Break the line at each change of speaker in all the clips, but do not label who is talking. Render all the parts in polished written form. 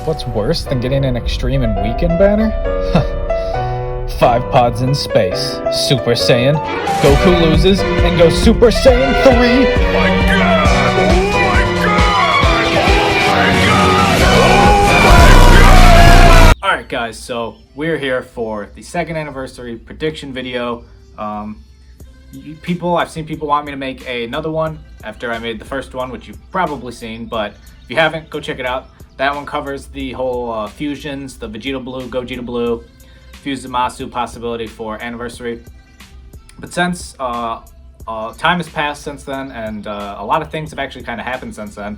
What's worse than getting an Extreme and Weekend banner? 5 pods in space. Super Saiyan. Goku loses and goes Super Saiyan 3.
Oh my god! Oh my god! Oh my god!
Alright guys, so we're here for the 2nd anniversary prediction video. I've seen people want me to make another one after I made the first one, which you've probably seen, but if you haven't, go check it out. That one covers the whole fusions, the Vegeta Blue, Gogeta Blue, Fuse Zamasu possibility for anniversary. But since time has passed since then, and a lot of things have actually kind of happened since then.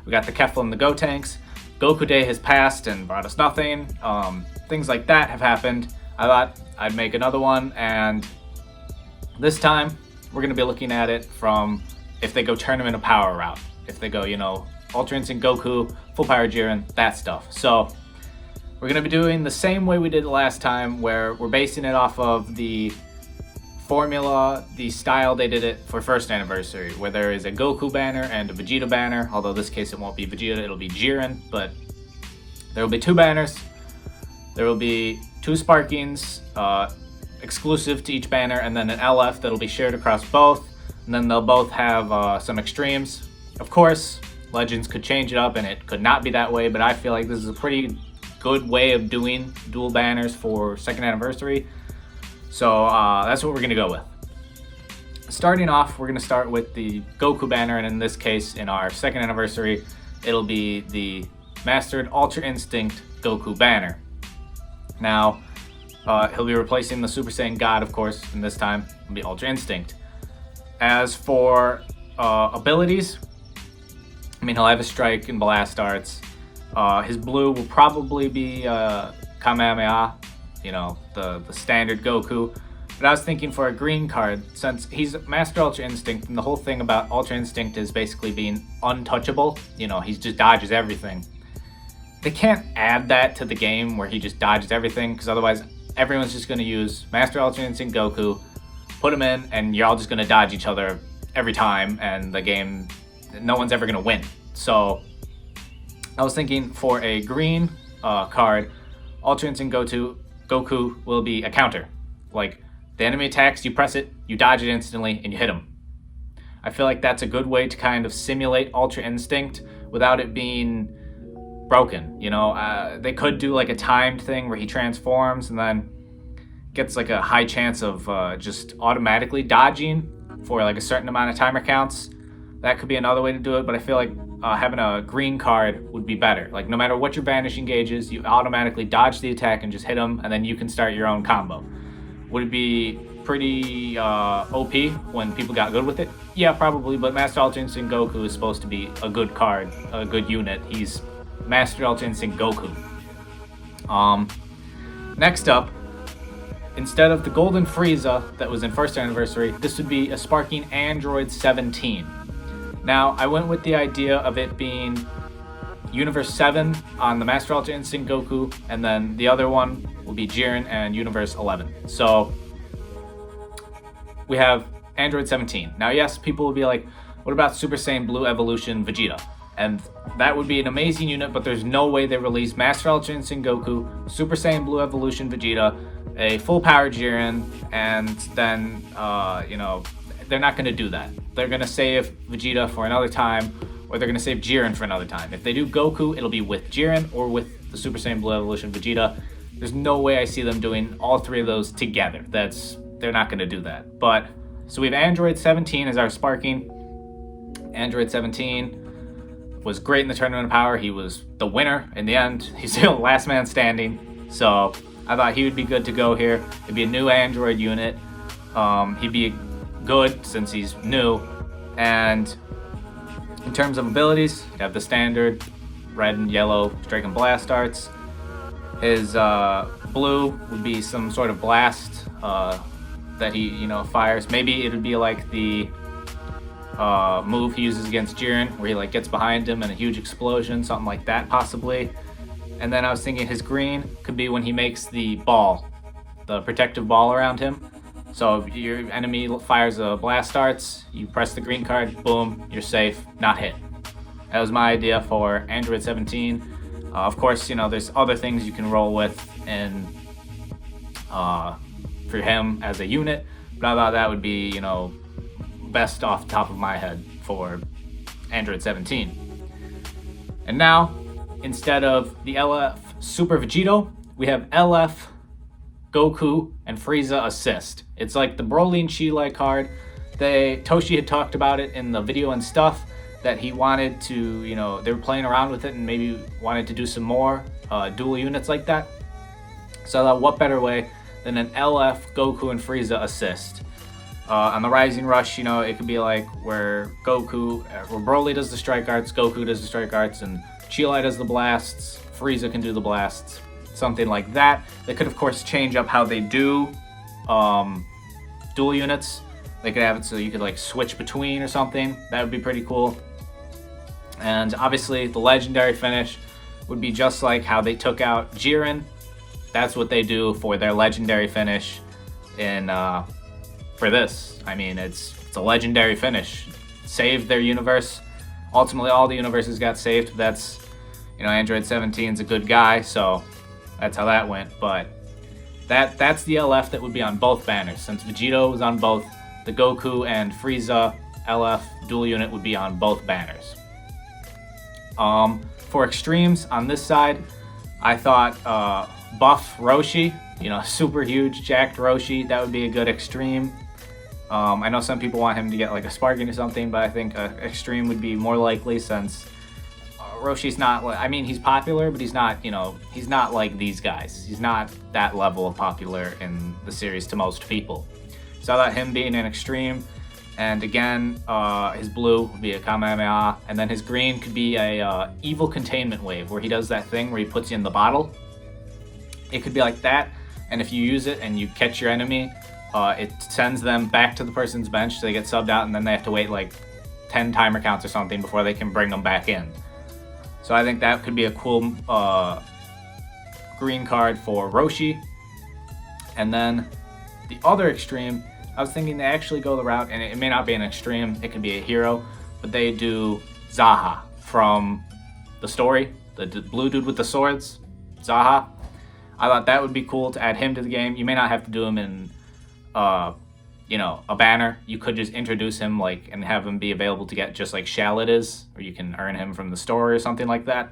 We got the Kefla and the Gotenks. Goku Day has passed and brought us nothing. Things like that have happened. I thought I'd make another one, and this time we're going to be looking at it from if they go tournament of power route. If they go, Ultra Instinct Goku, Full Power Jiren, that stuff. So we're going to be doing the same way we did last time, where we're basing it off of the formula, the style they did it for 1st anniversary, where there is a Goku banner and a Vegeta banner. Although this case it won't be Vegeta, it'll be Jiren, but there will be 2 banners. There will be 2 Sparkings, exclusive to each banner, and then an LF that'll be shared across both, and then they'll both have some extremes. Of course, Legends could change it up and it could not be that way, but I feel like this is a pretty good way of doing dual banners for 2nd anniversary. So that's what we're gonna go with. Starting off, we're gonna start with the Goku banner, and in this case, in our 2nd anniversary, it'll be the Mastered Ultra Instinct Goku banner. Now, he'll be replacing the Super Saiyan God, of course, and this time it'll be Ultra Instinct. As for abilities, he'll have a Strike and Blast Arts. His blue will probably be Kamehameha, the standard Goku. But I was thinking for a green card, since he's Master Ultra Instinct, and the whole thing about Ultra Instinct is basically being untouchable. He just dodges everything. They can't add that to the game where he just dodges everything, because otherwise everyone's just going to use Master Ultra Instinct Goku, put him in, and you're all just going to dodge each other every time, and the game, no one's ever going to win. So I was thinking for a green card, Ultra Instinct Goku will be a counter. Like, the enemy attacks, you press it, you dodge it instantly, and you hit him. I feel like that's a good way to kind of simulate Ultra Instinct without it being broken. They could do like a timed thing where he transforms and then gets like a high chance of just automatically dodging for like a certain amount of timer counts. That could be another way to do it, but I feel like having a green card would be better. Like, no matter what your vanishing gauge is, you automatically dodge the attack and just hit him, and then you can start your own combo. Would it be pretty OP when people got good with it? Yeah, probably, but Master Ultra Instinct Goku is supposed to be a good card, a good unit. He's Master Ultra Instinct Goku. Next up, instead of the Golden Frieza that was in 1st anniversary, this would be a Sparking Android 17. Now, I went with the idea of it being Universe 7 on the Master Ultra Instinct Goku, and then the other one will be Jiren and Universe 11. So, we have Android 17. Now, yes, people will be like, what about Super Saiyan Blue Evolution Vegeta? And that would be an amazing unit, but there's no way they release Master Ultra Instinct Goku, Super Saiyan Blue Evolution Vegeta, a Full Power Jiren, and then, they're not going to do that. They're going to save Vegeta for another time, or they're going to save Jiren for another time. If they do Goku, it'll be with Jiren or with the Super Saiyan Blue Evolution Vegeta. There's no way I see them doing all 3 of those together. They're not going to do that. But, so we have Android 17 as our Sparking. Android 17 was great in the Tournament of Power. He was the winner in the end. He's the last man standing. So I thought he would be good to go here. It'd be a new Android unit. He'd be good since he's new. And in terms of abilities, you have the standard red and yellow Strike and Blast Arts. His blue would be some sort of blast that he fires. Maybe it would be like the move he uses against Jiren, where he gets behind him and a huge explosion, something like that possibly. And then I was thinking his green could be when he makes the ball, the protective ball around him. So if your enemy fires a blast arts, you press the green card, boom, you're safe, not hit. That was my idea for Android 17. Of course, there's other things you can roll with and for him as a unit, but I thought that would be, best off the top of my head for Android 17. And now, instead of the LF Super Vegito, we have LF Goku and Frieza Assist. It's like the Broly and Chi card. Toshi had talked about it in the video and stuff, that he wanted to, they were playing around with it and maybe wanted to do some more dual units like that. So I thought, what better way than an LF Goku and Frieza Assist? On the Rising Rush, it could be like where Broly does the strike arts, Goku does the strike arts, and Chi does the blasts, Frieza can do the blasts, something like that. They could, of course, change up how they do dual units. They could have it so you could like switch between or something. That would be pretty cool. And obviously, the legendary finish would be just like how they took out Jiren. That's what they do for their legendary finish for this. I mean, it's a legendary finish. Saved their universe. Ultimately, all the universes got saved. But that's, Android 17's a good guy, so that's how that went. But that's the LF that would be on both banners. Since Vegito was on both, the Goku and Frieza LF dual unit would be on both banners. For extremes on this side, I thought buff Roshi, super huge jacked Roshi, that would be a good extreme. I know some people want him to get like a Sparking or something, but I think extreme would be more likely, since Roshi's not, he's popular, but he's not, he's not like these guys. He's not that level of popular in the series to most people. So I thought him being an extreme, and again, his blue would be a Kamehameha, and then his green could be a evil containment wave, where he does that thing where he puts you in the bottle. It could be like that, and if you use it and you catch your enemy, it sends them back to the person's bench, so they get subbed out, and then they have to wait like 10 timer counts or something before they can bring them back in. So I think that could be a cool green card for Roshi. And then the other extreme, I was thinking they actually go the route, and it may not be an extreme, it could be a hero, but they do Zaha from the story, the blue dude with the swords, Zaha. I thought that would be cool to add him to the game. You may not have to do him in, a banner. You could just introduce him and have him be available to get just like Shallot is, or you can earn him from the story or something like that.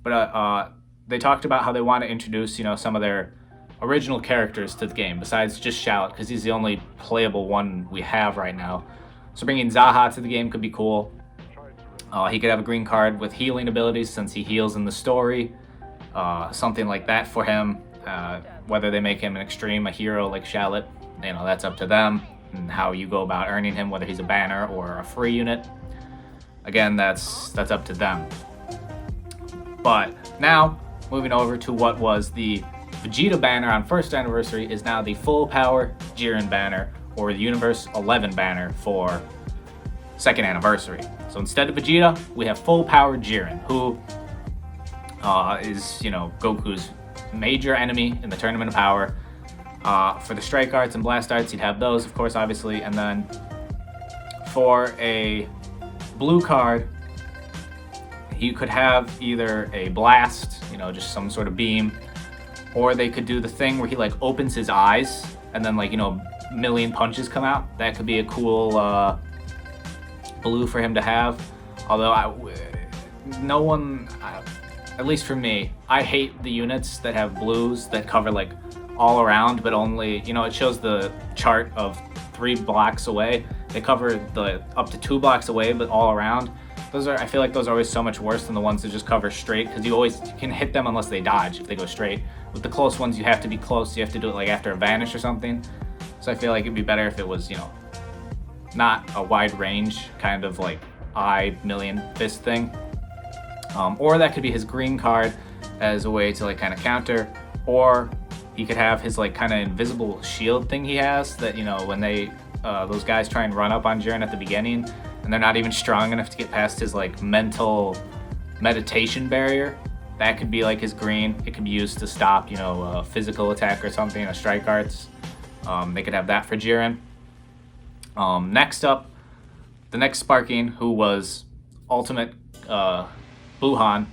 But they talked about how they want to introduce, some of their original characters to the game besides just Shallot, because he's the only playable one we have right now. So bringing Zaha to the game could be cool. He could have a green card with healing abilities since he heals in the story. Something like that for him. Whether they make him an extreme, a hero like Shallot, that's up to them, and how you go about earning him, whether he's a banner or a free unit. Again, that's up to them. But now, moving over to what was the Vegeta banner on first anniversary, is now the full power Jiren banner, or the Universe 11 banner for second anniversary. So instead of Vegeta, we have full power Jiren, who is, Goku's major enemy in the Tournament of Power. For the strike arts and blast arts, you'd have those, of course, obviously. And then for a blue card, you could have either a blast, just some sort of beam, or they could do the thing where he opens his eyes and then a million punches come out. That could be a cool blue for him to have. Although no one, at least for me, I hate the units that have blues that cover all around, but only, it shows the chart of 3 blocks away. They cover the up to 2 blocks away, but all around. I feel like those are always so much worse than the ones that just cover straight, because you can hit them unless they dodge if they go straight. With the close ones, you have to be close. You have to do it after a vanish or something. So I feel like it'd be better if it was, not a wide range kind of eye million fist thing. Or that could be his green card as a way to kind of counter, or he could have his kind of invisible shield thing he has that, when those guys try and run up on Jiren at the beginning and they're not even strong enough to get past his mental meditation barrier, that could be his green. It could be used to stop, a physical attack or something, a strike arts. They could have that for Jiren. Next up, the next Sparking, who was Ultimate Buhan,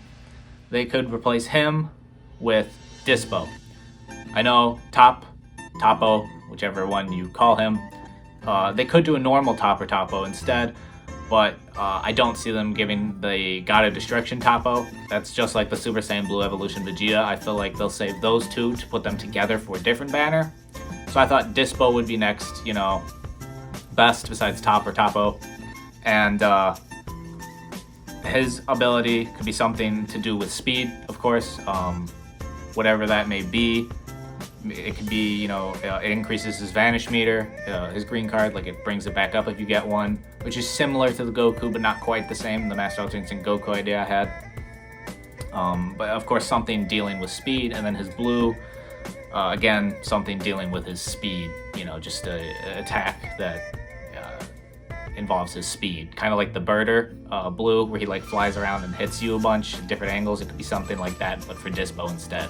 they could replace him with Dispo. I know Topo, whichever one you call him. They could do a normal Topo instead, but I don't see them giving the God of Destruction Topo. That's just like the Super Saiyan Blue Evolution Vegeta. I feel like they'll save those two to put them together for a different banner. So I thought Dispo would be next, you know, best besides Topo. And his ability could be something to do with speed, of course, whatever that may be. It could be, you know, it increases his vanish meter, his green card, like it brings it back up if you get one, which is similar to the Goku, but not quite the same, the Master Ultra Instinct Goku idea I had. But of course, something dealing with speed, and then his blue, again, something dealing with his speed, you know, just an attack that involves his speed. Kind of like the Birder blue, where he like flies around and hits you a bunch at different angles. It could be something like that, but for Dispo instead.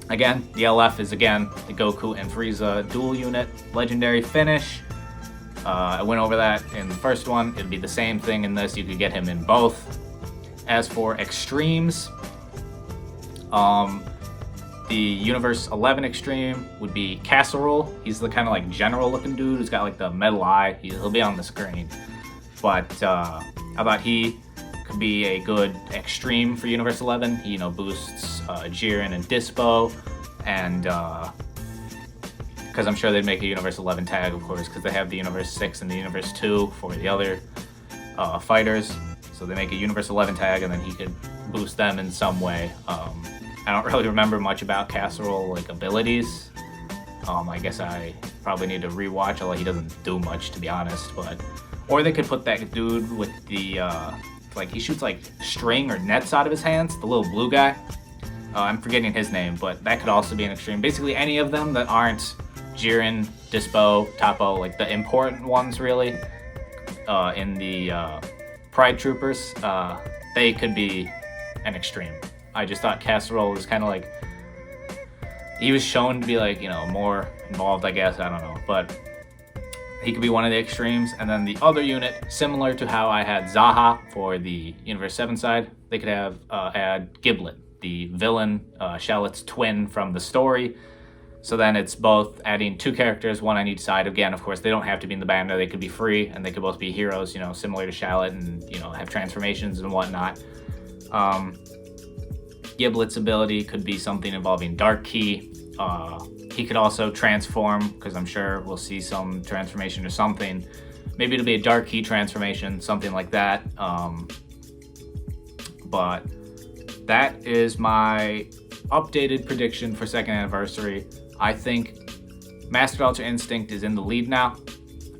Again, the LF is, again, the Goku and Frieza dual unit legendary finish. I went over that in the first one. It'd be the same thing in this. You could get him in both. As for extremes, the Universe 11 extreme would be Casserole. He's the kind of like general looking dude who's got like the metal eye. He'll be on the screen. But I thought he could be a good extreme for Universe 11. He, you know, boosts Jiren and Dispo, and because I'm sure they'd make a Universe 11 tag, of course, because they have the Universe 6 and the Universe 2 for the other fighters. So they make a Universe 11 tag, and then he could boost them in some way. I don't really remember much about Casserole like abilities. I guess I probably need to rewatch, although he doesn't do much, to be honest. But or they could put that dude with the like he shoots like string or nets out of his hands, the little blue guy. I'm forgetting his name, but that could also be an extreme. Basically, any of them that aren't Jiren, Dispo, Topo, like the important ones, really, in the Pride Troopers, they could be an extreme. I just thought Casserole was kind of like, he was shown to be like, you know, more involved, I guess, I don't know, but he could be one of the extremes. And then the other unit, similar to how I had Zaha for the Universe 7 side, they could have add Giblet, the villain, Shallot's twin from the story. So then it's both adding two characters, one on each side. Again, of course, they don't have to be in the banner. They could be free, and they could both be heroes, you know, similar to Shallot, and, you know, have transformations and whatnot. Giblet's ability could be something involving Dark Key. He could also transform, because I'm sure we'll see some transformation or something. Maybe it'll be a Dark Key transformation, something like that. But that is my updated prediction for second anniversary. I think Master Ultra Instinct is in the lead now.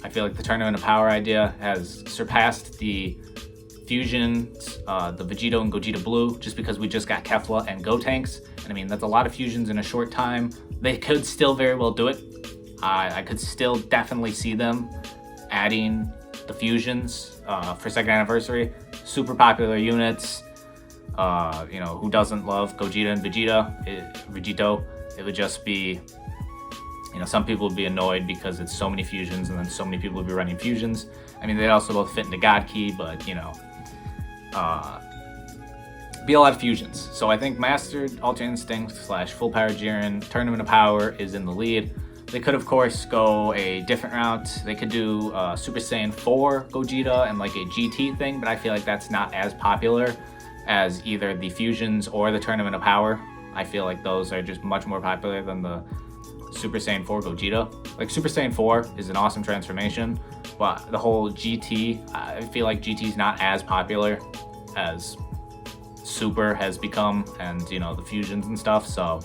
I feel like the Tournament of Power idea has surpassed the fusions, the Vegito and Gogeta Blue, just because we just got Kefla and Gotenks. And I mean, that's a lot of fusions in a short time. They could still very well do it. I could still definitely see them adding the fusions for second anniversary. Super popular units. You know, who doesn't love Gogeta and Vegito? It would just be, you know, some people would be annoyed because it's so many fusions, and then so many people would be running fusions. I mean, they'd also both fit into God Key, but, you know, be a lot of fusions. So I think Master Ultra Instinct / Full Power Jiren Tournament of Power is in the lead. They could, of course, go a different route. They could do Super Saiyan 4 Gogeta and like a GT thing, but I feel like that's not as popular as either the fusions or the Tournament of Power. I feel like those are just much more popular than the Super Saiyan 4 Gogeta. Like, Super Saiyan 4 is an awesome transformation, but the whole GT, I feel like GT is not as popular as Super has become, and, you know, the fusions and stuff. So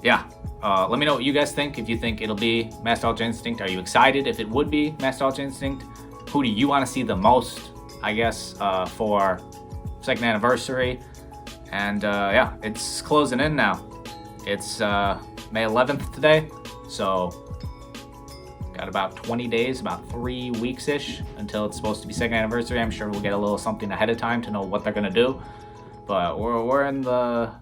yeah, let me know what you guys think. If you think it'll be Master Ultra Instinct, are you excited if it would be Master Ultra Instinct? Who do you want to see the most, I guess, for second anniversary? And yeah, it's closing in now. It's May 11th today, so got about 20 days, about 3 weeks-ish until it's supposed to be second anniversary. I'm sure we'll get a little something ahead of time to know what they're gonna do, but we're in the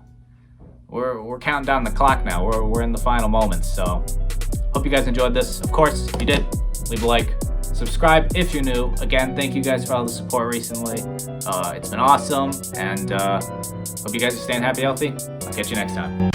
we're counting down the clock now. We're in the final moments. So hope you guys enjoyed this. Of course, if you did, leave a like, Subscribe if you're new. Again, thank you guys for all the support recently. It's been awesome, and hope you guys are staying happy, healthy. I'll catch you next time.